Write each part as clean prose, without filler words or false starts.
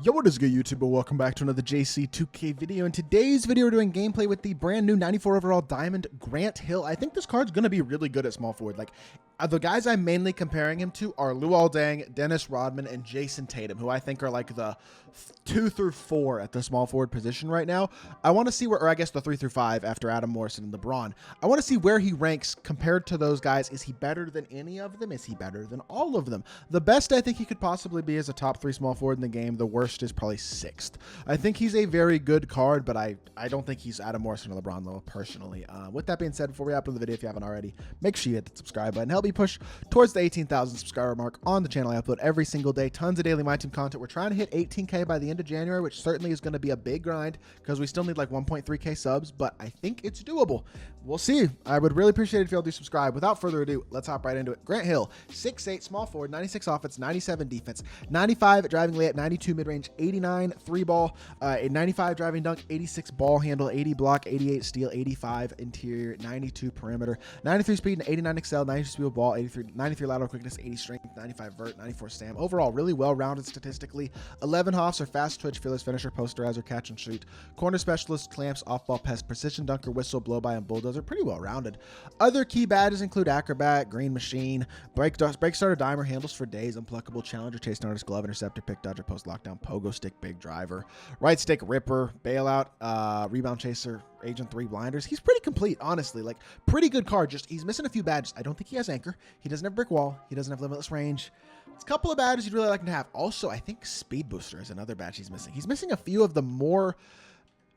Yo, what is good, YouTube? Welcome back to another JC2K video. In today's video, we're doing gameplay with the brand new 94 overall Diamond Grant Hill. I think this card's going to be really good at small forward. The guys I'm mainly comparing him to are Luol Deng, Dennis Rodman, and Jason Tatum, who I think are like the 2 through 4 at the small forward position right now. I want to see where, or I guess the 3 through 5 after Adam Morrison and LeBron. I want to see where he ranks compared to those guys. Is he better than any of them? Is he better than all of them? The best I think he could possibly be is a top 3 small forward in the game. The worst is probably 6th. I think he's a very good card, but I don't think he's Adam Morrison or LeBron level personally. With that being said, before we upload the video, if you haven't already, make sure you hit the subscribe button. Help me push towards the 18,000 subscriber mark on the channel. I upload every single day, tons of daily MyTEAM content. We're trying to hit 18K by the end of January, which certainly is going to be a big grind because we still need like 1.3K subs, but I think it's doable. We'll see. I would really appreciate it if y'all do subscribe. Without further ado, let's hop right into it. Grant Hill, 6'8", small forward, 96 offense, 97 defense, 95 driving layup, 92 mid-range, 89 3 ball, 95 driving dunk, 86 ball handle, 80 block, 88 steal, 85 interior, 92 perimeter, 93 speed, and 89 excel, 92 speed with ball, 93 lateral quickness, 80 strength, 95 vert, 94 stam. Overall, really well-rounded statistically. 11 hoffs are fast twitch, fearless finisher, posterizer, catch and shoot, corner specialist, clamps, off-ball pest, precision dunker, whistle, blow-by, and bulldozer. Pretty well-rounded. Other key badges include acrobat, green machine, break starter, dimer, handles for days, unpluckable, challenger, chase artist, glove, interceptor, pick dodger, post lockdown, pogo stick, big driver, right stick, ripper, bailout, rebound chaser, agent 3, blinders. He's pretty complete, honestly. Like, pretty good card. Just he's missing a few badges. I don't think he has anchor. He doesn't have brick wall. He doesn't have limitless range. It's a couple of badges you'd really like him to have. Also, I think speed booster is another badge he's missing. He's missing a few of the more,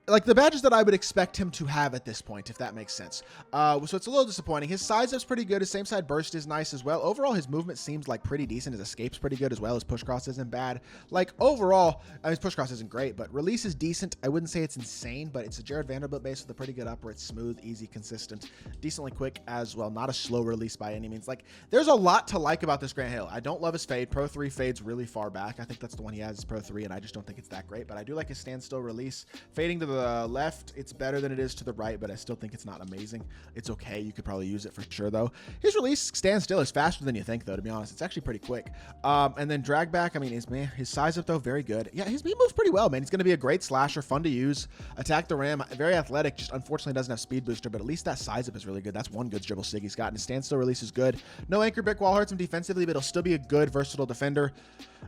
like, the badges that I would expect him to have at this point, if that makes sense. So it's a little disappointing. His size up's pretty good. His same side burst is nice as well. Overall, his movement seems like pretty decent. His escape's pretty good as well. His push cross isn't bad. Like, overall, I mean, his push cross isn't great, but release is decent. I wouldn't say it's insane, but it's a Jared Vanderbilt base with a pretty good upper. It's smooth, easy, consistent, decently quick as well. Not a slow release by any means. Like, there's a lot to like about this Grant Hill. I don't love his fade. Pro 3 fades really far back. I think that's the one he has is Pro 3, and I just don't think it's that great, but I do like his standstill release. Fading to the left, it's better than it is to the right, but I still think it's not amazing. It's okay. You could probably use it for sure, though. His release standstill is faster than you think, though, to be honest. It's actually pretty quick. And then drag back, I mean, his size up, though, very good. Yeah, his beat moves pretty well, man. He's going to be a great slasher, fun to use. Attack the rim, very athletic, just unfortunately doesn't have speed booster, but at least that size up is really good. That's one good dribble sig he's got, and his standstill release is good. No anchor brick wall hurts him defensively, but he'll still be a good, versatile defender.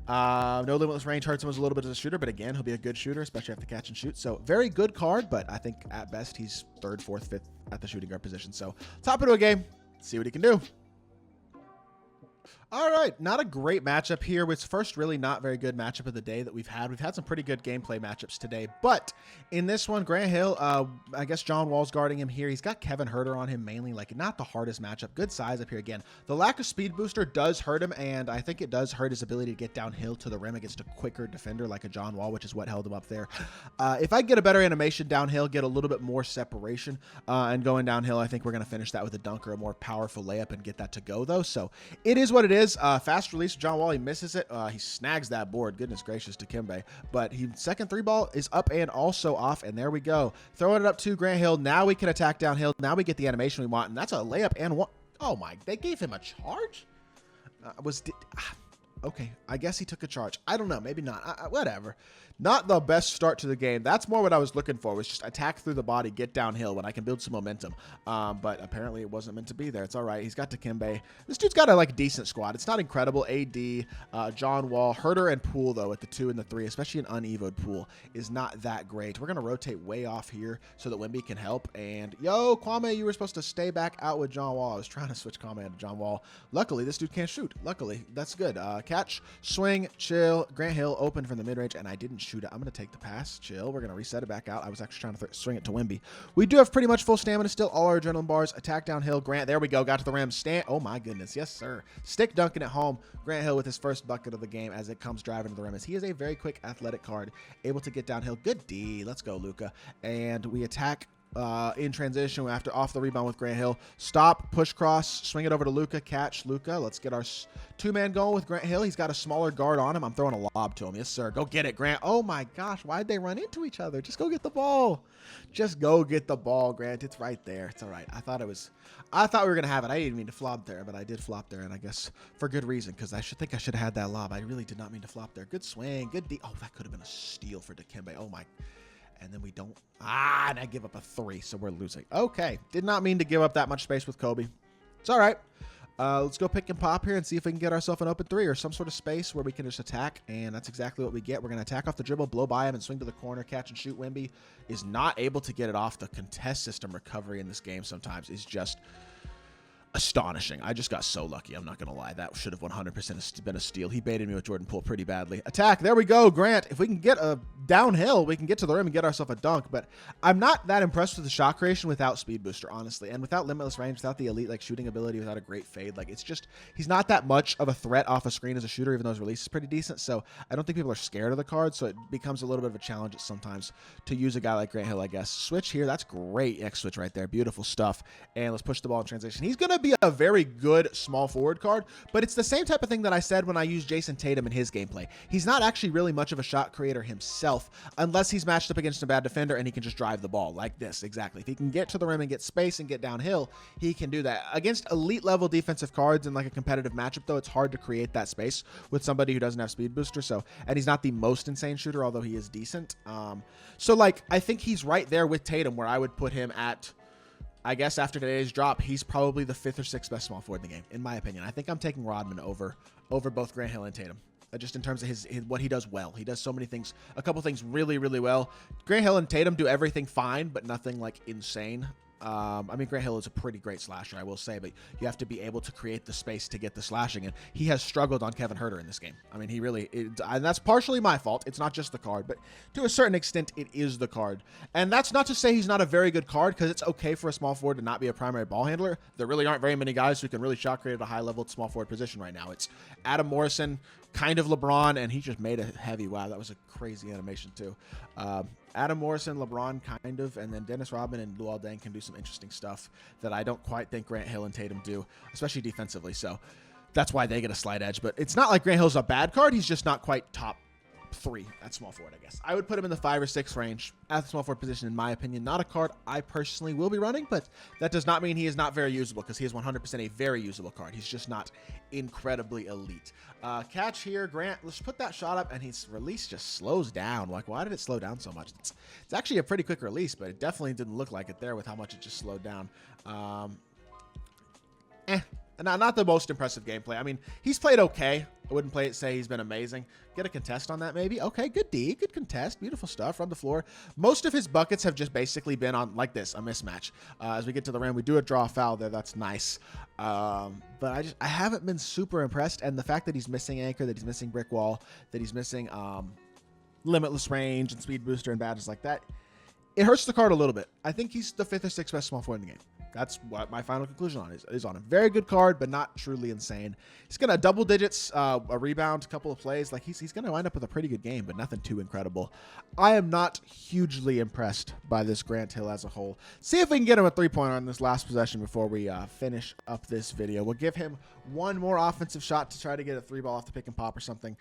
No limitless range hurts him as a little bit as a shooter, but again, he'll be a good shooter, especially after catch and shoot. So very good card, but I think at best he's 3rd, 4th, 5th at the shooting guard position. So top into a game, see what he can do. All right, not a great matchup here. It's first really not very good matchup of the day that we've had. We've had some pretty good gameplay matchups today, but in this one, Grant Hill, I guess John Wall's guarding him here. He's got Kevin Huerter on him mainly, like not the hardest matchup. Good size up here again. The lack of speed booster does hurt him, and I think it does hurt his ability to get downhill to the rim against a quicker defender like a John Wall, which is what held him up there. If I get a better animation downhill, get a little bit more separation, and going downhill, I think we're going to finish that with a dunk or a more powerful layup and get that to go, though. So it is what it is. Fast release, John Wall, he misses it. He snags that board. Goodness gracious to Kimbe. But second 3 ball is up and also off, and there we go. Throwing it up to Grant Hill. Now we can attack downhill. Now we get the animation we want, and that's a layup and one. Oh my, they gave him a charge? Okay, I guess he took a charge. I don't know, maybe not. Whatever. Not the best start to the game. That's more what I was looking for, was just attack through the body, get downhill when I can build some momentum. But apparently it wasn't meant to be there. It's all right. He's got Dikembe. This dude's got a decent squad. It's not incredible. AD, John Wall, Huerter, and Poole, though, at the 2 and the 3, especially an unevoed Poole, is not that great. We're going to rotate way off here so that Wemby can help. And, yo, Kwame, you were supposed to stay back out with John Wall. I was trying to switch Kwame to John Wall. Luckily, this dude can't shoot. Luckily, that's good. Catch, swing, chill. Grant Hill open from the mid-range, and I didn't shoot it. I'm going to take the pass. Chill. We're going to reset it back out. I was actually trying to swing it to Wemby. We do have pretty much full stamina still. All our adrenaline bars. Attack downhill. Grant. There we go. Got to the rim. Oh, my goodness. Yes, sir. Stick dunking at home. Grant Hill with his first bucket of the game as it comes driving to the rim. As he is a very quick athletic card. Able to get downhill. Good D. Let's go, Luka. And we attack in transition after off the rebound with Grant Hill. Stop, push cross, swing it over to Luka, catch Luka. Let's get our two-man going with Grant Hill. He's got a smaller guard on him. I'm throwing a lob to him. Yes, sir. Go get it, Grant. Oh, my gosh. Why'd they run into each other? Just go get the ball. Just go get the ball, Grant. It's right there. It's all right. I thought we were going to have it. I didn't mean to flop there, but I did flop there, and I guess for good reason, because I should have had that lob. I really did not mean to flop there. Good swing. Good D. Oh, that could have been a steal for Dikembe. Oh, my. And then we don't. And I give up a 3, so we're losing. Okay. Did not mean to give up that much space with Kobe. It's all right. Let's go pick and pop here and see if we can get ourselves an open 3 or some sort of space where we can just attack, and that's exactly what we get. We're going to attack off the dribble, blow by him, and swing to the corner, catch and shoot. Wemby is not able to get it off. The contest system recovery in this game sometimes is just astonishing. I just got so lucky. I'm not going to lie. That should have 100% been a steal. He baited me with Jordan Poole pretty badly. Attack. There we go, Grant. If we can get a downhill, we can get to the rim and get ourselves a dunk, but I'm not that impressed with the shot creation without speed booster, honestly, and without limitless range, without the elite shooting ability, without a great fade. It's just, he's not that much of a threat off a screen as a shooter, even though his release is pretty decent, so I don't think people are scared of the card, so it becomes a little bit of a challenge sometimes to use a guy like Grant Hill, I guess. Switch here. That's great. X switch right there. Beautiful stuff. And let's push the ball in transition. He's going to be a very good small forward card, but it's the same type of thing that I said when I used Jason Tatum in his gameplay. He's not actually really much of a shot creator himself unless he's matched up against a bad defender and he can just drive the ball like this. Exactly. If he can get to the rim and get space and get downhill, he can do that. Against elite level defensive cards in a competitive matchup, though, it's hard to create that space with somebody who doesn't have speed booster. So, and he's not the most insane shooter, although he is decent. So I think he's right there with Tatum, where I would put him at, I guess after today's drop, he's probably the 5th or 6th best small forward in the game, in my opinion. I think I'm taking Rodman over both Grant Hill and Tatum, just in terms of his what he does well. He does so many things, a couple things really, really well. Grant Hill and Tatum do everything fine, but nothing insane. I mean, Grant Hill is a pretty great slasher, I will say, but you have to be able to create the space to get the slashing, and he has struggled on Kevin Huerter in this game. I mean, and that's partially my fault. It's not just the card, but to a certain extent, it is the card. And that's not to say he's not a very good card, because it's okay for a small forward to not be a primary ball handler. There really aren't very many guys who can really shot create at a high level small forward position right now. It's Adam Morrison, kind of LeBron, and he just made a heavy. Wow, that was a crazy animation too. Adam Morrison, LeBron, kind of, and then Dennis Rodman and Luol Deng can do some interesting stuff that I don't quite think Grant Hill and Tatum do, especially defensively. So that's why they get a slight edge. But it's not like Grant Hill's a bad card. He's just not quite top 3 at small forward, I guess. I would put him in the 5 or 6 range at the small forward position, in my opinion. Not a card I personally will be running, but that does not mean he is not very usable, because he is 100% a very usable card. He's just not incredibly elite. Catch here, Grant. Let's put that shot up, and his release just slows down. Why did it slow down so much? It's actually a pretty quick release, but it definitely didn't look like it there with how much it just slowed down. Not the most impressive gameplay. I mean, he's played okay. I wouldn't say he's been amazing. Get a contest on that, maybe. Okay, good D, good contest. Beautiful stuff. Run the floor. Most of his buckets have just basically been on, like this, a mismatch. As we get to the rim, we do draw a foul there. That's nice. But I haven't been super impressed. And the fact that he's missing anchor, that he's missing brick wall, that he's missing limitless range and speed booster and badges like that, it hurts the card a little bit. I think he's the 5th or 6th best small forward in the game. That's what my final conclusion on is on a very good card, but not truly insane. He's gonna double digits, a rebound, a couple of plays. He's gonna wind up with a pretty good game, but nothing too incredible. I am not hugely impressed by this Grant Hill as a whole. See if we can get him a 3-pointer on this last possession before we finish up this video. We'll give him one more offensive shot to try to get a 3-ball off the pick and pop or something.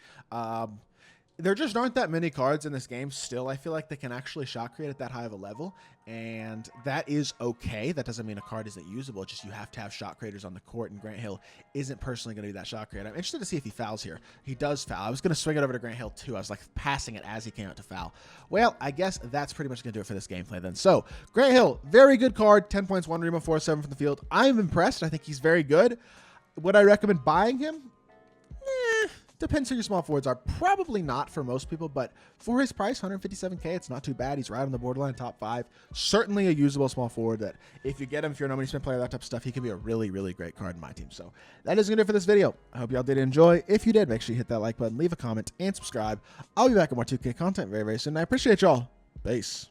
There just aren't that many cards in this game still. I feel like they can actually shot create at that high of a level, and that is okay. That doesn't mean a card isn't usable. It's just you have to have shot creators on the court, and Grant Hill isn't personally going to be that shot creator. I'm interested to see if he fouls here. He does foul. I was going to swing it over to Grant Hill too. I was passing it as he came out to foul. Well, I guess that's pretty much going to do it for this gameplay then. So, Grant Hill, very good card. 10 points, 1 rebound, 4 7 from the field. I'm impressed. I think he's very good. Would I recommend buying him? Depends who your small forwards are. Probably not for most people, but for his price, 157K, it's not too bad. He's right on the borderline top 5. Certainly a usable small forward that if you get him, if you're a no-money spend player, that type of stuff, he can be a really, really great card in my team. So that is going to do it for this video. I hope y'all did enjoy. If you did, make sure you hit that like button, leave a comment, and subscribe. I'll be back with more 2K content very, very soon. I appreciate y'all. Peace.